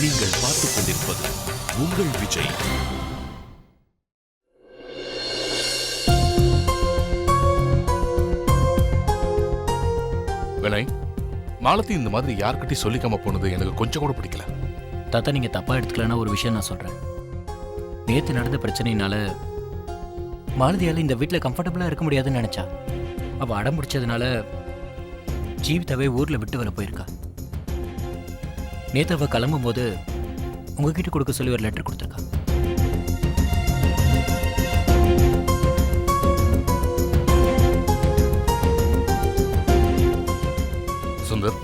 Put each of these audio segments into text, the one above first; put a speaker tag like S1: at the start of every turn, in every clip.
S1: நீங்கள் பார்த்துக் கொண்டிருப்பது உங்கள் விஜய். வினய், மாலதி இந்த மாதிரி யார்கிட்டயும் சொல்லிக்காம போனது எனக்கு கொஞ்சம் கூட பிடிக்கல.
S2: தாத்தா, நீங்க தப்பா எடுத்துக்கலன்னா ஒரு விஷயம் நான் சொல்றேன். நேத்து நடந்த பிரச்சனையினால மாலதியால இந்த வீட்டில் கம்ஃபர்டபுளா இருக்க முடியாதுன்னு நினைச்சா. அவ அடம் பிடிச்சதுனால ஜீவிதாவே ஊர்ல விட்டு வர போயிருக்கா. நேத்து அவ கிளம்பும் போது உங்ககிட்ட கொடுக்க சொல்லி ஒரு லெட்டர் கொடுத்துருக்கா.
S1: சுந்தர்,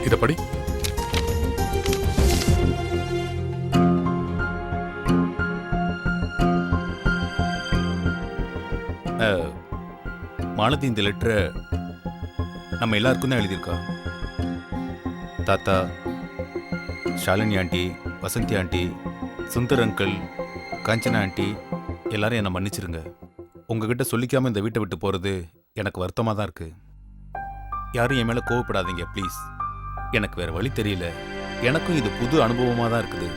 S1: இத படி.
S3: மாலதி இந்த லெட்டரை நம்ம எல்லாருக்கும் தான் எழுதியிருக்கா. தாத்தா, Shalini aunty, Vasanthi aunty, Sundar uncle, Kanchana aunty எல்லாரும் என்னை மன்னிச்சிருங்க. உங்ககிட்ட சொல்லிக்காம இந்த வீட்டை விட்டு போகிறது எனக்கு வருத்தமாக தான் இருக்குது. யாரும் என் மேலே கோவப்படாதீங்க ப்ளீஸ். எனக்கு வேறு வழி தெரியல. எனக்கும் இது புது அனுபவமாக தான் இருக்குது.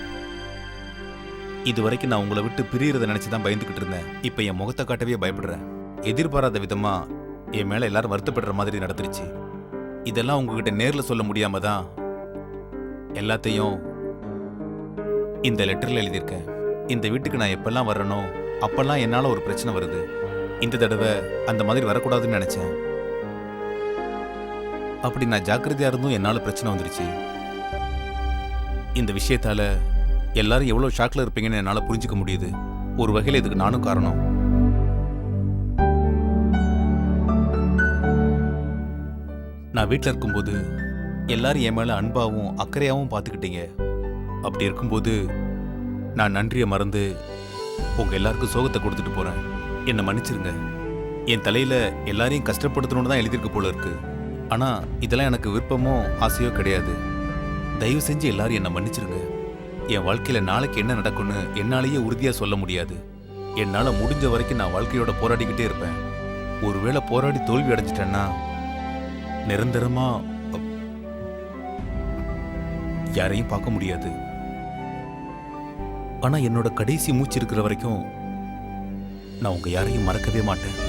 S3: இது வரைக்கும் நான் உங்களை விட்டு பிரியறதை நினச்சி தான் பயந்துக்கிட்டு இருந்தேன். இப்போ என் முகத்தை காட்டவே பயப்படுறேன். எதிர்பாராத விதமாக என் மேலே எல்லாரும் வருத்தப்படுற மாதிரி நடந்துருச்சு. இதெல்லாம் உங்ககிட்ட நேரில் சொல்ல முடியாம தான் எல்லாத்தையும் இந்த லெட்டரில் எழுதியிருக்கேன். இந்த வீட்டுக்கு நான் எப்பெல்லாம் வர்றேனோ அப்பெல்லாம் என்னால் ஒரு பிரச்சனை வருது. இந்த தடவை அந்த மாதிரி வரக்கூடாதுன்னு நினச்சேன். அப்படி நான் ஜாக்கிரதையாக இருந்தும் என்னால் பிரச்சனை வந்துருச்சு. இந்த விஷயத்தால் எல்லாரும் எவ்வளோ ஷாக்கில் இருப்பீங்கன்னு என்னால் புரிஞ்சுக்க முடியுது. ஒரு வகையில் இதுக்கு நானும் காரணம். நான் வீட்டில் இருக்கும்போது எல்லாரும் என் மேலே அன்பாகவும் அக்கறையாகவும் பார்த்துக்கிட்டீங்க. அப்படி இருக்கும்போது நான் நன்றியை மறந்து உங்கள் எல்லாருக்கும் சோகத்தை கொடுத்துட்டு போகிறேன். என்னை மன்னிச்சிருங்க. என் தலையில் எல்லாரையும் கஷ்டப்படுத்தணும்னு தான் எழுதியிருக்கு போல இருக்கு. ஆனால் இதெல்லாம் எனக்கு விருப்பமோ ஆசையோ கிடையாது. தயவு செஞ்சு எல்லாரும் என்னை மன்னிச்சிருங்க. என் வாழ்க்கையில் நாளைக்கு என்ன நடக்கும்னு என்னாலேயே உறுதியாக சொல்ல முடியாது. என்னால் முடிஞ்ச வரைக்கும் நான் வாழ்க்கையோட போராடிக்கிட்டே இருப்பேன். ஒருவேளை போராடி தோல்வி அடைஞ்சிட்டேன்னா நிரந்தரமா யாரையும் பார்க்க முடியாது. ஆனா என்னோட கடைசி மூச்சு இருக்கிற வரைக்கும் நான் உங்க யாரையும் மறக்கவே மாட்டேன்.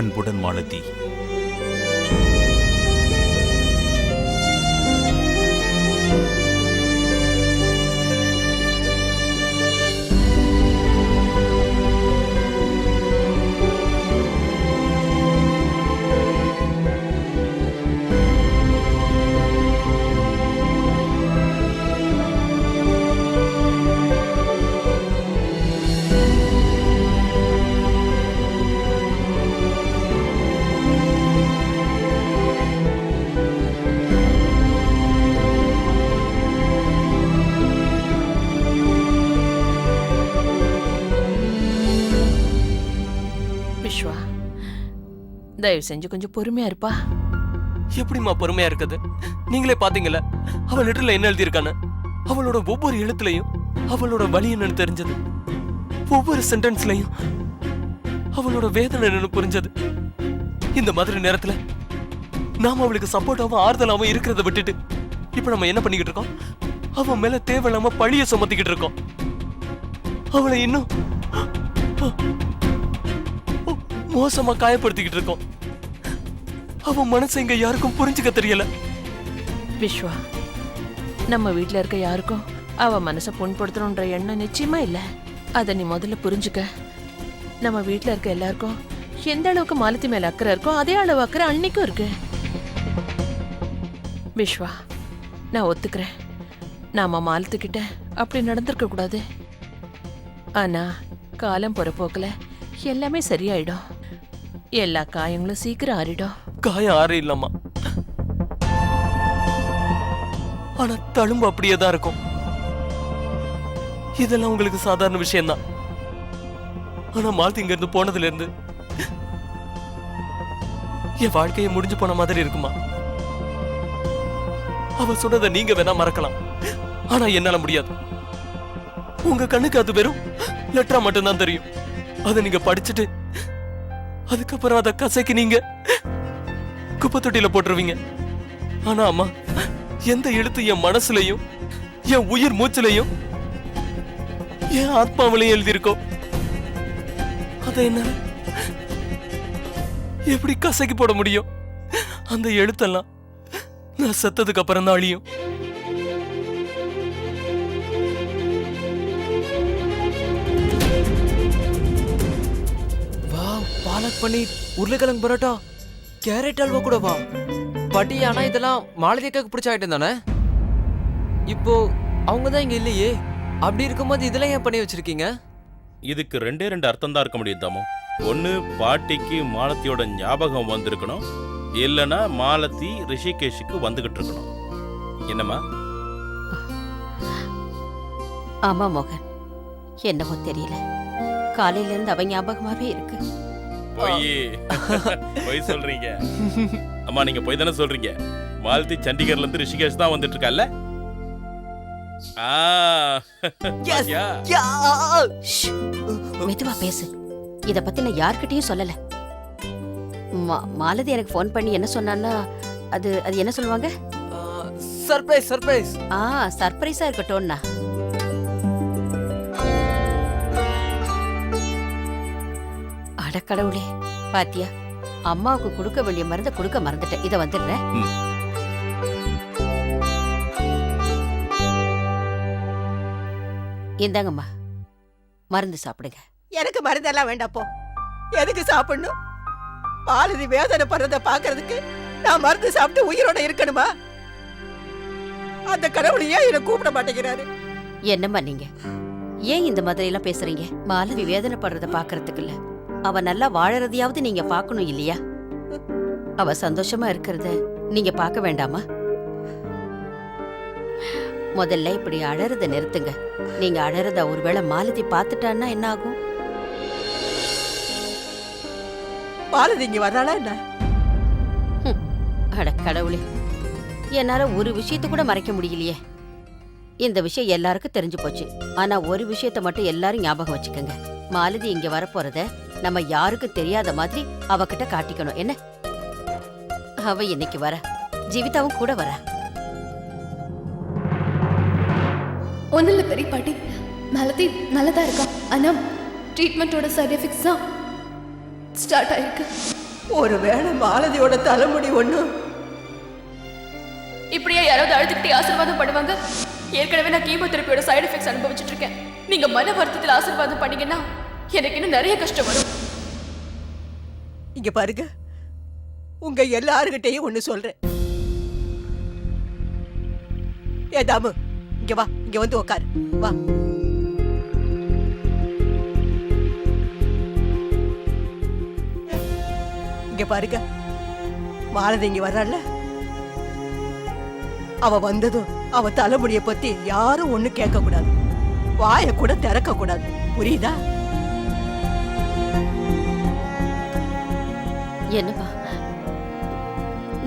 S3: அன்புடன் மாலதி.
S4: விஸ்வா, தயவு செஞ்சு கொஞ்சம் பொறுமையா இருப்பா.
S5: எப்படிமா பொறுமையா இருக்குது? நீங்களே பாத்தீங்கல்ல அவள் லெட்டர்ல என்ன எழுதியிருக்கான்னு. அவளோட ஒவ்வொரு எழுத்துலையும் அவளோட வலி என்னன்னு தெரிஞ்சது. ஒவ்வொரு சென்டென்ஸ்லையும் அவளோட வேதனை என்னன்னு புரிஞ்சது. இந்த மாதிரி நேரத்துல நாம அவளுக்கு சப்போர்ட்டாவும் ஆறுதலாவும் இருக்கிறத விட்டுட்டு இப்ப நம்ம என்ன பண்ணிக்கிட்டு இருக்கோம்? அவன் மேல தேவையில்லாம பழிய சுமத்திக்கிட்டு இருக்கோம். அவளை இன்னும் மோசமா காயப்படுத்திக்கிட்டு இருக்கோம். அவன் மனசை இங்க யாருக்கும் புரிஞ்சுக்க தெரியல.
S4: விஸ்வா, நம்ம வீட்ல இருக்க யாருக்கும் அவ மனசை புண்படுத்தணுன்ற எண்ணம் நிச்சயமா இல்ல. அத நீ முதல்ல புரிஞ்சுக்க. நம்ம வீட்ல இருக்க எல்லாருக்கும் எந்த அளவுக்கு மாலதி மேல அக்கறை இருக்கோ அதே அளவு அக்கறை அன்னைக்கும் இருக்கு. விஸ்வா, நான் ஒத்துக்கிறேன், நாம மாலத்துக்கிட்ட அப்படி நடந்திருக்க கூடாது. ஆனா காலம் போற போக்குல எல்லாமே சரியாயிடும். எல்லா காயங்களும் சீக்கிரம் ஆறிடும்.
S5: காயம் ஆறே இல்லம்மா, ஆனா தழும்பு அப்படியே தான் இருக்கும். இதெல்லாம் உங்களுக்கு சாதாரண விஷயம்தான். ஆனா மாலதி இங்க இருந்து போனதுல இருந்து என் வாழ்க்கையை முடிஞ்சு போன மாதிரி இருக்குமா? அவ சொன்னதை நீங்க வேணா மறக்கலாம், ஆனா என்னால முடியாது. உங்க கண்ணுக்கு அது வெறும் லெட்டரா மட்டும்தான் தெரியும். அதை நீங்க படிச்சுட்டு அதுக்கப்புறம் அதை கசைக்கு நீங்க குப்பை தொட்டியில போட்டுருவீங்க. ஆனா அம்மா, எந்த எழுத்து என் மனசுலயும் என் உயிர் மூச்சிலையும் என் ஆத்மாவிலையும் எழுதியிருக்கோ அதை என்ன எப்படி கசக்கி போட முடியும்? அந்த எழுத்தெல்லாம் நான் செத்ததுக்கு அப்புறம் தான் அழியும்.
S6: பாலக் பன்னீர், உருளைக்கிழங்கு பரோட்டா, கேரட் அல்வா கூட வா பாட்டி. ஆனா இதெல்லாம் மாலதிக்காக்கு பிடிச்ச ஐட்டம் தானே? இப்போ அவங்க தான் இங்க இல்லையே. அப்படி இருக்கும்போது இதெல்லாம் ஏன் பண்ணி வச்சிருக்கீங்க?
S7: இதுக்கு ரெண்டே ரெண்டு அர்த்தம் தான் இருக்க முடியும் தாமு. ஒன்று, பாட்டிக்கு மாலத்தியோட ஞாபகம் வந்திருக்கணும், இல்லைன்னா மாலத்தி ரிஷிகேஷுக்கு வந்துகிட்டு இருக்கணும். என்னம்மா?
S8: ஆமா மோகன், என்னவோ தெரியல, காலையில இருந்து அவன் ஞாபகமாவே இருக்கு.
S7: பொய் சொல்றீங்க அம்மா. நீங்க பொய் தானே சொல்றீங்க. மாலத்தி சண்டிகர்ல இருந்து ரிஷிகேஷ் தான் வந்துட்டு இருக்கல்ல?
S8: மெதுவா பேசு. இத பத்தி நான் யார்கிட்டயும் சொல்லல. மாலதி எனக்கு ஃபோன் பண்ணி என்ன சொன்னான்னா, அது என்ன சொல்லுவாங்க?
S6: Surprise surprise.
S8: சர்ப்ரைஸா இருக்கட்டும்னா. அடக்கடவுளே, பாத்தியா, அம்மாவுக்கு கொடுக்க வேண்டிய மருந்தை கொடுக்க மறந்துட்டேன். இத வந்துடுறேன். இந்தாங்கம்மா, மருந்து சாப்பிடுங்க.
S9: எனக்கு மருந்தெல்லாம் வேண்டாம், போ. எதுக்கு சாப்பிடணும்? மாலதி வேதனை படுறத பாக்குறதுக்கு நான் மருந்து சாப்பிட்டு உயிரோட இருக்கணுமா? அந்த கடவுள் ஏன் என்ன கூப்பிட மாட்டேங்கிறாரு?
S8: என்னம்மா நீங்க ஏன் இந்த மாதிரி எல்லாம் பேசுறீங்க? மாலதி வேதனை படுறத பாக்குறதுக்கு இல்ல, அவ நல்லா வாழறதையாவது நீங்க பாக்கணும் இல்லையா? அவ சந்தோஷமா இருக்கிறத நீங்க பார்க்க வேண்டாமா? முதல்ல இப்படி அழறத நிறுத்துங்க. நீங்க அழறத ஒருவேளை மாலதி பார்த்துட்டான்னா என்ன ஆகும்?
S9: மாலதி இங்க வர்றாளா என்ன?
S8: அட கடவுளே, என்னால ஒரு விஷயத்த கூட மறைக்க முடியலையே. இந்த விஷயம் எல்லாருக்கும் தெரிஞ்சு போச்சு. ஆனா ஒரு விஷயத்த மட்டும் எல்லாரும் ஞாபகம் வச்சுக்கோங்க. மாலதி இங்க வரப்போறத நம்ம யாருக்கும் தெரியாத மாதிரி அவகிட்ட காட்டிக்கணும். என்ன? அவ இன்னைக்கு வர, ஜீவிதாவும் கூட வர.
S10: ஒன்றும் இல்லை பெரிய பாட்டி, மாலதி நல்லதா இருக்கா. ஆனா ட்ரீட்மெண்ட்டோட சைட் எஃபெக்ட்ஸ் தான் ஸ்டார்ட் ஆயிருக்கு.
S9: ஒருவேளை மாலதியோட தலைமுடி ஒண்ணும்
S10: இப்படியே யாராவது அழுதுகிட்டே ஆசீர்வாதம் பண்ணுவாங்க? ஏற்கனவே நான் கீமோதெரபியோட சைடு எஃபெக்ட்ஸ் அனுபவிச்சுட்டு இருக்கேன். நீங்க மன வருத்தத்தில் ஆசீர்வாதம் பண்ணீங்கன்னா எனக்கு இன்னும் நிறைய கஷ்டம் வரும்.
S9: இங்க பாருங்க, உங்க எல்லாருகிட்டையும் ஒண்ணு சொல்றேன். ஏ தாமு, இங்க வா, இங்க வந்து உட்காரு, வா. இங்க பாருங்க, மாலதி இங்க வர்றாள்ல, அவ வந்ததும் அவ தலைமுடிய பத்தி யாரும் ஒண்ணு கேட்க கூடாது, வாய கூட திறக்க கூடாது, புரியுதா?
S8: என்னம்மா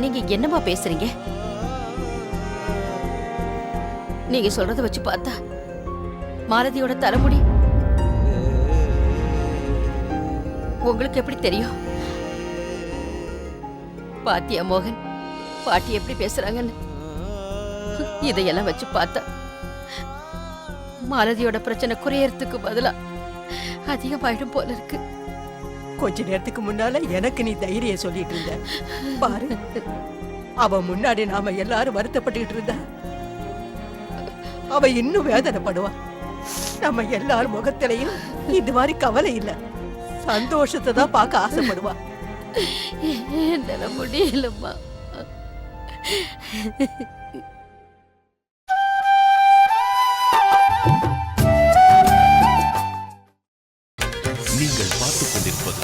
S8: நீங்க என்னம்மா பேசுறீங்க? நீங்க சொல்றத வச்சு பார்த்தா மாலதியோட தலைமுடி உங்களுக்கு எப்படி தெரியும்? பாத்தியா மோகன், பாட்டி எப்படி பேசுறாங்கன்னு? இதையெல்லாம் வச்சு பார்த்தா மாலதியோட பிரச்சனை குறையறதுக்கு பதிலா அதிகமாயிடும் போல இருக்கு.
S9: கொஞ்ச நேரத்துக்கு முன்னால எனக்கு நீ தைரியம் சொல்லிட்டு இருந்த பாரு, அவ முன்னாடி நாம எல்லாரும் வருத்தப்பட்டுக்கிட்டு இருந்த, அவ இன்னும் வேதனைப்படுவா. நம்ம எல்லார் முகத்திலையும் இது மாதிரி கவலை இல்ல, சந்தோஷத்தை தான் பார்க்க ஆசைப்படுவா.
S8: என்னால முடியலம்மா.
S1: நீங்கள் பார்த்துக் கொண்டிருப்பது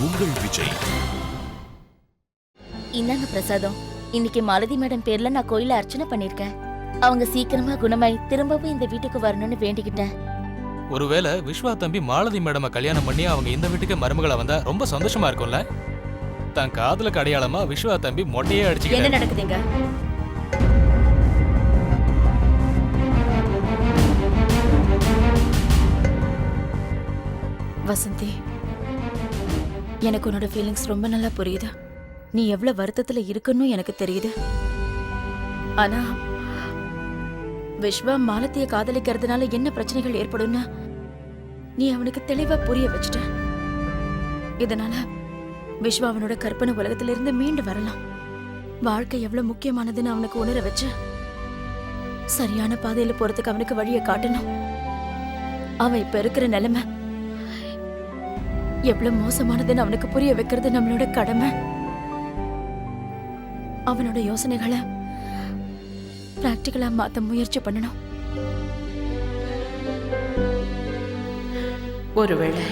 S1: உங்கள் விஜய்.
S11: இந்தாங்க பிரசாதம். இன்னைக்கு மாலதி மேடம் பேர்ல நான் கோயில அர்ச்சனை பண்ணிருக்கேன். அவங்க சீக்கிரமா குணமாய் திரும்பவும் இந்த வீட்டுக்கு வரணும்னு வேண்டிக்கிட்டேன்.
S5: ஒருவேளை விஸ்வா தம்பி மாலதி மேடம கல்யாணம் பண்ணி அவங்க இந்த வீட்டுக்கு மருமகளா வந்தா ரொம்ப சந்தோஷமா இருக்கும்ல? தன் காதலுக்கு அடையாளமா விஸ்வா தம்பி மொட்டையே அடிச்சு.
S11: என்ன நடக்குதுங்க? வசந்தி, எனக்கு உன்னோட ஃபீலிங்ஸ் ரொம்ப நல்லா புரியுது. நீ எவ்வளவு வருத்தத்துல இருக்குன்னு எனக்கு தெரியுது.
S10: ஆனா விஸ்வா மாலத்திய காதலிக்கிறதுனால என்ன பிரச்சனைகள் ஏற்படும்னு நீ அவனுக்கு தெளிவா புரிய வச்சுட்ட. இதனால விஸ்வா அவனோட கற்பனை உலகத்திலிருந்து மீண்டு வரலாம். வாழ்க்கை எவ்வளவு முக்கியமானதுன்னு அவனுக்கு உணர வச்சு சரியான பாதையில போறதுக்கு அவனுக்கு வழியை காட்டணும். அவன் இப்ப இருக்கிற நிலைமை எவ்வளவு மோசமானதுன்னு அவனுக்கு புரிய வைக்கிறது நம்மளோட கடமை. அவனோட யோசனைகளை பிராக்டிகலா மாத்த முயற்சி பண்ணணும்.
S4: ஒருவேளை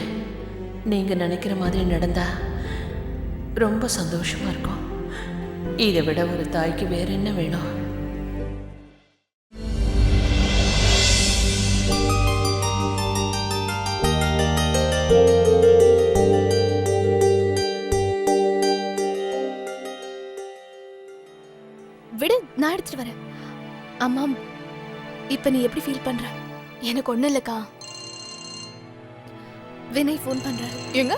S4: நீங்க நினைக்கிற மாதிரி நடந்தா ரொம்ப சந்தோஷமா இருக்கும். இதை விட ஒரு தாய்க்கு வேற என்ன வேணும்?
S10: விடு, நான் எடுத்துட்டு வரேன். அம்மா, இப்ப நீ எப்படி ஃபீல் பண்ற? எனக்கு ஒண்ணு இல்லக்கா. வினய் ஃபோன் பண்றாரு. எங்க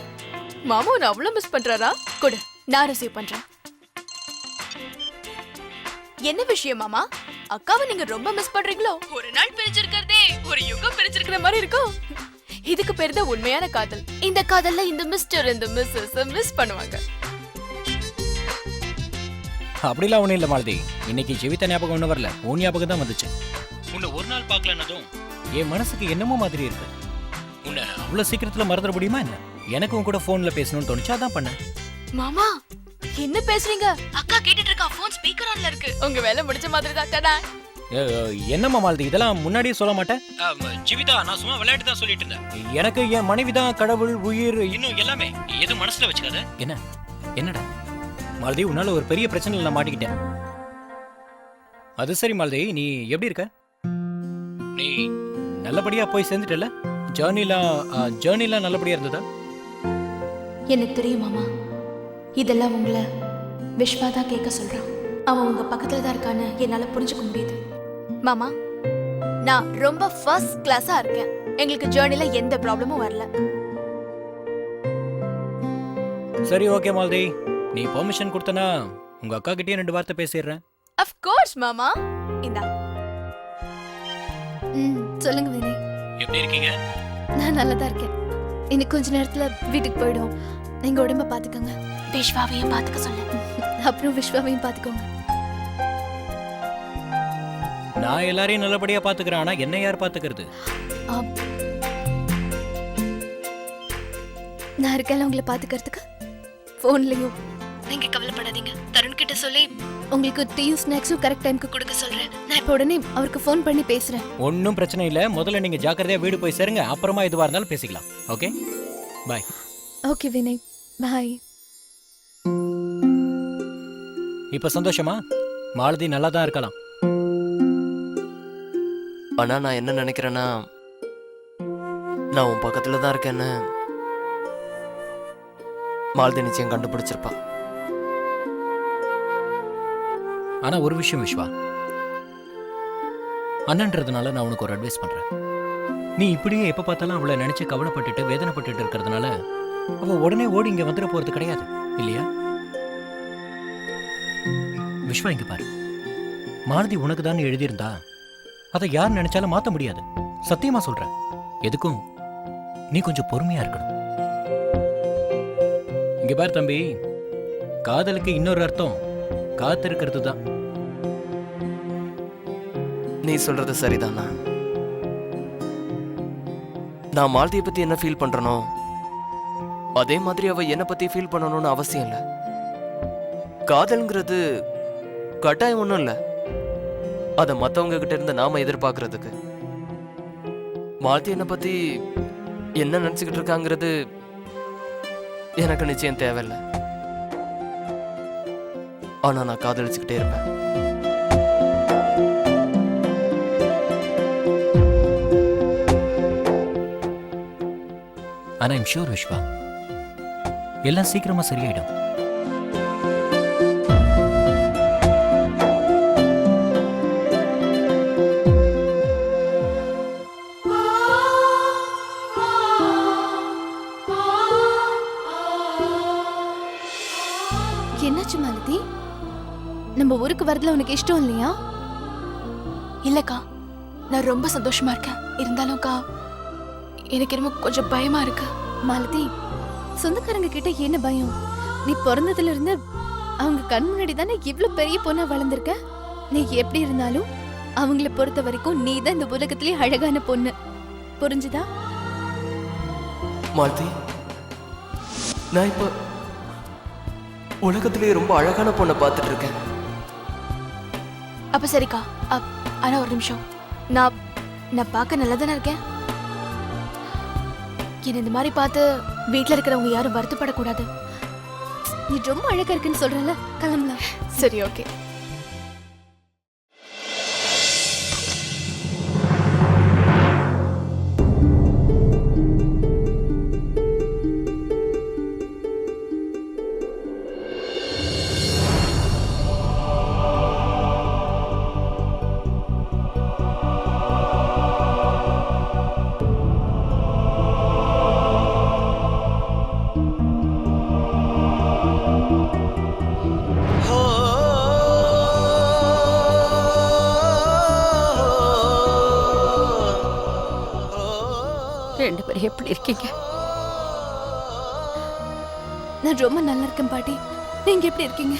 S10: மாமா நான் அவ்வளவு மிஸ் பண்றாரா? கொடு, நான் ரிசீவ் பண்றேன். என்ன விஷயம் மாமா? அக்காவை நீங்க ரொம்ப மிஸ் பண்றீங்களோ? ஒரு நாள் பிரிச்சிருக்கிறதே ஒரு யுகம் பிரிச்சிருக்கிற மாதிரி இருக்கும். இதுக்கு பேரு தான் உண்மையான காதல். இந்த காதல்ல இந்த மிஸ்டர் இந்த மிஸ்ஸஸ் மிஸ் பண்ணுவாங்க.
S2: அப்படிலாம் ஒன்றும் இல்லை மாலதி. இன்னைக்கு ஜீவிதா ஞாபகம் ஒன்றும் வரல, உன் ஞாபகம் தான் வந்துச்சு. உன்னை ஒரு நாள் பார்க்கலன்னதும் என் மனசுக்கு என்னமோ மாதிரி இருக்கு. உன்னை அவ்வளோ சீக்கிரத்தில் மறந்துட முடியுமா என்ன? எனக்கு உன் கூட ஃபோனில் பேசணும்னு தோணுச்சு, அதான் பண்ணேன்.
S10: மாமா என்ன பேசுறீங்க? அக்கா கேட்டுட்டு இருக்கா, ஃபோன் ஸ்பீக்கர் ஆன்ல இருக்கு. உங்க வேலை முடிச்ச மாதிரி தான் கடா.
S2: என்னம்மா மாலதி, இதெல்லாம் முன்னாடியே சொல்ல மாட்டேன். ஜீவிதா, நான் சும்மா விளையாட்டு தான் சொல்லிட்டு இருந்தேன். எனக்கு என் மனைவி தான் கடவுள், உயிர், இன்னும் எல்லாமே. எதுவும் மனசுல வச்சுக்காத. என்னடா மாலதி, உன்னால ஒரு பெரிய பிரச்சனையில் நான் மாட்டிக்கிட்டேன். அது சரி மாலதி, நீ எப்படி இருக்க? நீ நல்லபடியா போய் சேர்ந்துட்டல? ஜேர்னிலாம் நல்லபடியா இருந்ததா?
S10: எனக்கு தெரியும் மாமா, இதெல்லாம் உங்களை விஸ்வா தான் கேட்க சொல்றான். அவன் உங்க பக்கத்துல தான் இருக்கான்னு என்னால புரிஞ்சுக்க முடியுது. மாமா, நான் ரொம்ப ஃபர்ஸ்ட் கிளாஸா இருக்கேன். எங்களுக்கு ஜேர்னில எந்த ப்ராப்ளமும் வரல.
S2: சரி, ஓகே மாலதி, நீ பெர்மிஷன் கொடுத்தனா உங்க அக்கா கிட்டே 2 வார்த்தை பேசிடுறேன்.
S10: ஆஃப் கோர்ஸ் மாமா. இந்தா. சொல்லுங்க வினய்.
S2: எப்படி இருக்கீங்க?
S10: நான் நல்லா தான் இருக்கேன். இன்னைக்கு கொஞ்ச நேரத்துல வீட்டுக்கு போய்டும். நீங்க உடம்ப பாத்துக்கங்க. விஸ்வாவையும் பாத்துக்க சொல்லு. அப்புறம் விஸ்வாவையும் பாத்துக்கோங்க.
S2: நான் எல்லாரையும் நல்லபடியா பாத்துக்கிறேன், ஆனா என்ன யார் பாத்துக்கிறது?
S10: நான் இருக்கேன் உங்களை பாத்துக்கிறதுக்கு. போன்லயும் நீங்க கவலைப்படாதீங்க. தருண் கிட்ட சொல்லி உங்களுக்கு டீயும் ஸ்நாக்ஸும் கரெக்ட் டைம்க்கு கொடுக்க சொல்றேன். நான் இப்ப உடனே அவருக்கு ஃபோன் பண்ணி பேசுறேன்.
S2: ஒன்றும் பிரச்சனை இல்லை. முதல்ல நீங்க ஜாக்கிரதையா வீடு போய் சேருங்க, அப்புறமா எதுவா இருந்தாலும் பேசிக்கலாம். ஓகே, பாய்.
S10: ஓகே வினய், பாய்.
S2: இப்ப சந்தோஷமா? மாலதி நல்லா தான் இருக்கலாம்.
S5: ஆனா நான் என்ன நினைக்கிறேன்னா, நான் உன் பக்கத்துல தான் இருக்கேன்னு மாலதி நிச்சயம் கண்டுபிடிச்சிருப்பா.
S2: ஆனா ஒரு விஷயம் விஸ்வா, அண்ணன்றதுனால நான் உனக்கு ஒரு அட்வைஸ் பண்றேன். நீ இப்படியே எப்ப பார்த்தாலும் அவளை நினைச்சு கவலைப்பட்டுட்டு வேதனைப்பட்டுட்டு இருக்கிறதுனால அவ உடனே ஓடி இங்க வந்துட போறது கிடையாது, இல்லையா? விஸ்வா, இங்க பாரு, மாலதி உனக்கு தான் எழுதியிருந்தா அதை யார் நினைச்சாலும் மாத்த முடியாது. சத்தியமா சொல்றேன். எதுக்கும் நீ கொஞ்சம் பொறுமையா இருக்கணும். இங்க பாரு தம்பி, காதலுக்கு இன்னொரு அர்த்தம் காத்திருக்கிறது தான்.
S5: நீ சொல்றது சரிதானா? நான் மாலதியை பத்தி என்ன ஃபீல் பண்றனோ அதே மாதிரி அவ என்ன பத்தி ஃபீல் பண்ணணும்னு அவசியம் இல்லை. காதல்ங்கிறது கட்டாயம் ஒன்றும் இல்லை. அதை மற்றவங்க கிட்ட இருந்து நாம எதிர்பார்க்கறதுக்கு. மாலதி என்னை பத்தி என்ன நினைச்சுக்கிட்டு இருக்காங்கிறது எனக்கு நிச்சயம் தேவையில்லை. ஆனா நான் காதலிச்சுக்கிட்டே இருப்பேன்.
S2: ஆனா ஐம் ஷூர் விஸ்வா, எல்லாம் சீக்கிரமா சரியாயிடும்.
S10: என்னாச்சு மாலதி? நம்ம ஊருக்கு ரூமுக்கு வரதுல உனக்கு இஷ்டம் இல்லையா? இல்லக்கா, நான் ரொம்ப சந்தோஷமா இருக்கேன். இருந்தாலும்க்கா எனக்கு என்னமோ கொஞ்சம் பயமா இருக்கு. மாலதி, சொந்தக்காரங்க கிட்ட என்ன பயம்? நீ பிறந்ததுல இருந்து அவங்க கண் முன்னாடி தானே இவ்வளவு பெரிய பொண்ணா வளர்ந்துருக்க. நீ எப்படி இருந்தாலும் அவங்கள பொறுத்த வரைக்கும் நீ தான் இந்த உலகத்திலே அழகான பொண்ணு. புரிஞ்சுதா?
S5: மாலதி, நான் இப்ப உலகத்திலேயே ரொம்ப அழகான பொண்ணை பார்த்துட்டு இருக்கேன்.
S10: அப்ப சரிக்கா. ஆனா ஒரு நிமிஷம், நான் பார்க்க நல்லா தானே இருக்கேன். என்ன இந்த மாதிரி பார்த்து வீட்ல இருக்கிறவங்க யாரும் வருத்தப்படக்கூடாது. நீ ரொம்ப அழகா இருக்குன்னு சொல்றல, கிளம்பலாம். சரி, ஓகே.
S8: ரெண்டு பேரும் எப்படி இருக்கீங்க?
S10: நான் ரொம்ப நல்லா இருக்கேன் பாட்டி. நீங்க எப்படி இருக்கீங்க?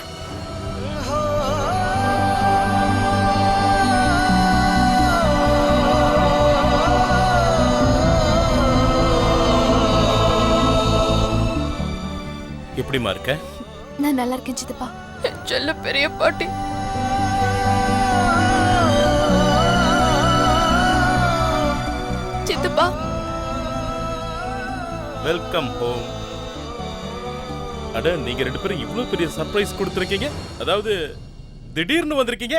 S7: எப்படிமா இருக்க?
S10: நான் நல்லா இருக்கேன் சித்தப்பா.
S4: செல்ல பெரிய பாட்டி.
S10: சித்தப்பா,
S7: வெல்கம் ஹோம். அட, நீங்க ரெண்டு பேரும் இவ்வளவு பெரிய சர்ப்ரைஸ் கொடுத்துருக்கீங்க. அதாவது திடீர்னு வந்திருக்கீங்க.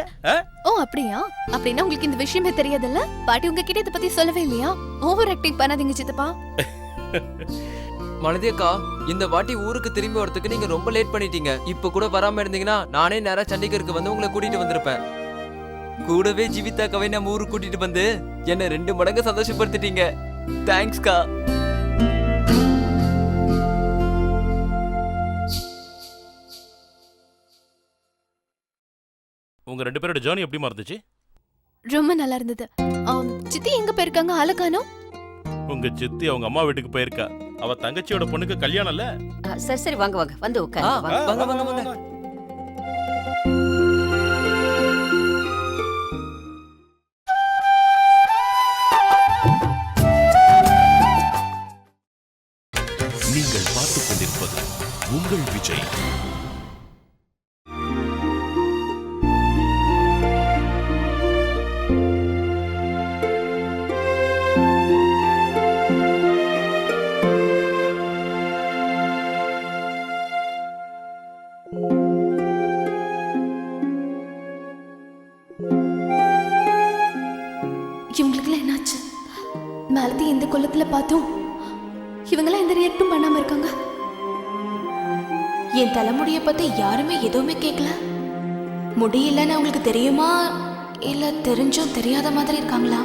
S10: ஓ அப்படியா? அப்படின்னா உங்களுக்கு இந்த விஷயமே தெரியாதுல்ல? பாட்டி உங்ககிட்ட இத பத்தி சொல்லவே இல்லையா? ஓவர் ஆக்டிங் பண்ணாதீங்க சித்தப்பா.
S6: மாலதி அக்கா, இந்த வாட்டி ஊருக்கு திரும்பி வரதுக்கு நீங்க ரொம்ப லேட் பண்ணிட்டீங்க. இப்ப கூட வராம இருந்தீங்கன்னா நானே நேரா சண்டிகருக்கு வந்து உங்களை கூட்டிட்டு வந்திருப்பேன். கூடவே ஜீவிதாக்காவை நம்ம ஊருக்கு கூட்டிட்டு வந்து என்ன 2 மடங்கு சந்தோஷப்படுத்திட்டீங்க. தேங்க்ஸ்க்கா.
S7: உங்க ரெண்டு பேரோட ஜர்னி எப்படிமா இருந்துச்சு?
S10: ரொம்ப நல்லா இருந்தது. சித்தி எங்க போயிருக்காங்க? ஆளக்கானோ?
S7: உங்க சித்தி அவங்க அம்மா வீட்டுக்கு போயிருக்கா. அவ தங்கச்சியோட பொண்ணுக்கு கல்யாணம்ல.
S8: சரி சரி, வாங்க வாங்க, வந்து உட்காரு.
S6: வாங்க வாங்க வாங்க.
S1: நீங்கள் பார்த்துக் கொண்டிருப்பது உங்கள் விஜய்.
S10: இவங்களுக்குலாம் என்னாச்சு? மாலதி இந்த குளத்துல பார்த்தோம், இவங்கெல்லாம் எந்த ரியாக்டும் பண்ணாம இருக்காங்க. என் தலைமுடிய பத்தி யாருமே எதுவுமே கேட்கல. முடியலன்னு அவங்களுக்கு தெரியுமா, இல்ல தெரிஞ்சும் தெரியாத மாதிரி இருக்காங்களா?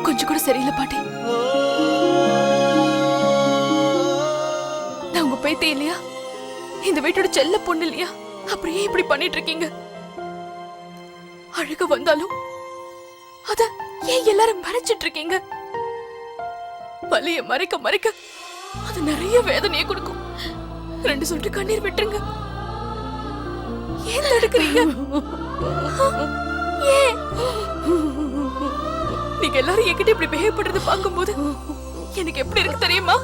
S10: கொஞ்சம் கூட சரியில்லை பாட்டி. நான் உங்க பேத்தி இல்லையா? இந்த வீட்டோட செல்ல பொண்ணு இல்லையா? அப்படியே இப்படி பண்ணிட்டு இருக்கீங்க. அழுக வந்தாலும் அத ஏன் எல்லாரும் மறைச்சிட்டு இருக்கீங்க? வலிய மறைக்க மறைக்க அது நிறைய வேதனையை கொடுக்கும். 2 சொட்டு கண்ணீர் விட்டுருங்க. ஏன் தடுக்கிறீங்க? ஏன் நீங்க எல்லாரும் என்கிட்ட இப்படி பிஹேவ் பண்றது பார்க்கும்போது எனக்கு எப்படி இருக்கு தெரியுமா?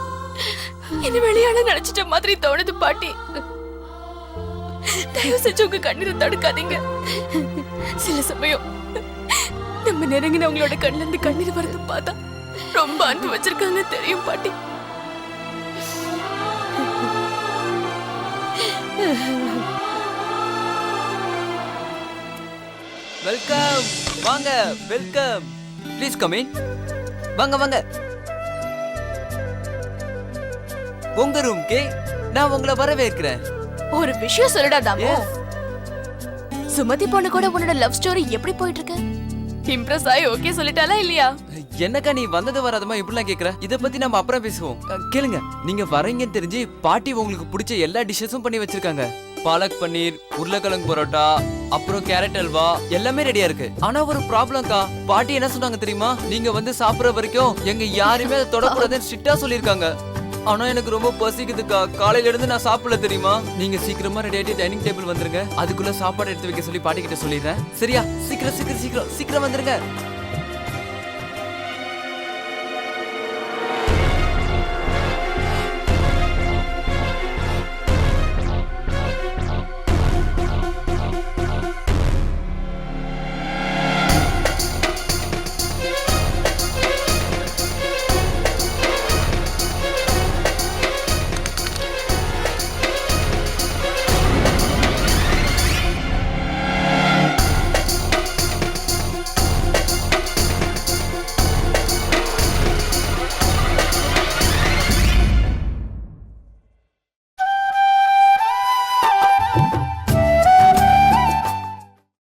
S10: என்ன வெளியால நினைச்சிட்ட மாதிரி தோணுது பாட்டி. தயவு செஞ்சு உங்க கண்ணீரை தடுக்காதீங்க. சில சமயம் நம்ம நெருங்கினவங்களோட கண்ணுல இருந்து கண்ணீர் வரது பார்த்தா ரொம்ப அன்பு வச்சிருக்காங்க தெரியும் பாட்டி.
S6: வெல்கம். வாங்க, வெல்கம். Please come in. வாங்க வாங்க. உங்க ரூம்க்கு நான் உங்களை வரவேற்கிறேன்.
S10: ஒரு விஷயம் சொல்லடா தாமோ. சுமதி பொண்ணு கூட உன்னோட லவ் ஸ்டோரி எப்படி போயிட்டு இருக்கு? இம்ப்ரெஸ் ஆயி ஓகே சொல்லிட்டாளா இல்லையா?
S6: என்னக்கா நீ வந்தது வராதமா இப்படிலாம் கேக்குற? இத பத்தி நம்ம அப்புறம் பேசுவோம். கேளுங்க, நீங்க வரீங்கன்னு தெரிஞ்சு பாட்டி உங்களுக்கு பிடிச்ச எல்லா டிஷ்ஷஸும் பண்ணி வச்சிருக்காங்க. பாலக் பன்னீர், உருளைக்கிழங்கு பரோட்டா, அப்புறம் கேரட் அல்வா எல்லாமே ரெடியா இருக்கு. ஆனா ஒரு ப்ராப்ளம்க்கா, பாட்டி என்ன சொன்னாங்க தெரியுமா? நீங்க வந்து சாப்பிடுற வரைக்கும் எங்க யாருமே அதை தொடக்கூடாதுன்னு ஸ்ட்ரிக்டா சொல்லியிருக்காங்க. ஆனா எனக்கு ரொம்ப பசிக்குதுக்கா, காலையில இருந்து நான் சாப்பிடல தெரியுமா? நீங்க சீக்கிரமா ரெடி ஆயிட்டு டைனிங் டேபிள் வந்துருங்க. அதுக்குள்ள சாப்பாடு எடுத்து வைக்க சொல்லி பாட்டி கிட்ட சொல்லிடுறேன். சரியா? சீக்கிரம் சீக்கிரம் சீக்கிரம் சீக்கிரம் வந்துருங்க.